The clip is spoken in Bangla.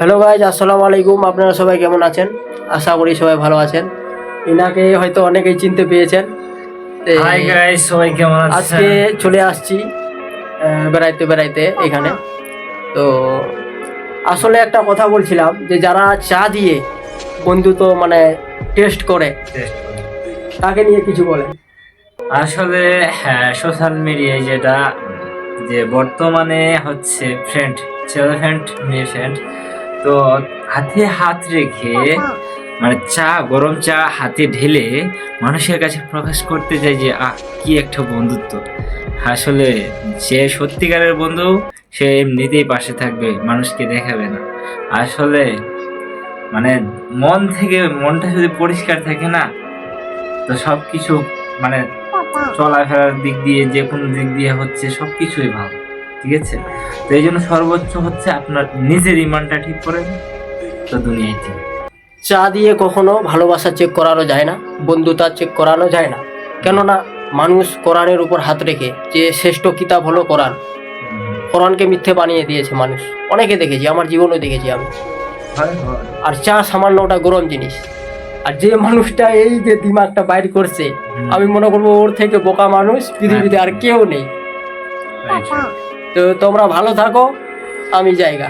হ্যালো গাইজ, আসসালামু আলাইকুম। আপনারা সবাই কেমন আছেন? আশা করি সবাই ভালো আছেন। ইনাকে হয়তো অনেকেই চিনতে পেয়েছেন। হাই গাইস, সবাই কেমন আছেন? আজকে চলে আসছি বেড়াইতে বেড়াইতে এখানে। তো আসলে একটা কথা বলছিলাম যে যারা চা দিয়ে বন্ধুত্ব মানে টেস্ট করে, তাকে নিয়ে কিছু বলেন। আসলে হ্যাঁ, সোশ্যাল মিডিয়ায় যেটা যে বর্তমানে হচ্ছে ফ্রেন্ড, ছেলে ফ্রেন্ড, মেয়ে ফ্রেন্ড, তো হাতে হাত রেখে মানে চা, গরম চা হাতে ঢেলে মানুষের কাছে প্রকাশ করতে চাই যে কি একটা বন্ধুত্ব। আসলে সে সত্যিকারের বন্ধু, সে এমনিতেই পাশে থাকবে, মানুষকে দেখাবে না। আসলে মানে মন থেকে, মনটা যদি পরিষ্কার থাকে না, তো সবকিছু মানে চলাফেরার দিক দিয়ে, যে কোনো দিক দিয়ে হচ্ছে সবকিছুই ভালো। ঠিক আছে, তো এই জন্য সর্বোচ্চ হচ্ছে আপনার নিজের ইমানটা ঠিক করে, তো দুনিয়ায় ঠিক। চা দিয়ে কখনো ভালোবাসা চেক করানো যায় না, বন্ধুতা চেক করানো যায় না। কেননা মানুষ কোরআনের উপর হাত রেখে, যে শ্রেষ্ঠ কিতাব হলো কোরআন, কোরআনকে মিথ্যে বানিয়ে দিয়েছে মানুষ। অনেকে দেখেছি, আমার জীবনেও দেখেছি আমি। আর চা সামান্য ওটা গরম জিনিস। আর যে মানুষটা এই যে দিমাগটা বাইর করছে, আমি মনে করবো ওর থেকে বোকা মানুষ পৃথিবীতে আর কেউ নেই। তো তোমরা ভালো থাকো, আমি জায়গা।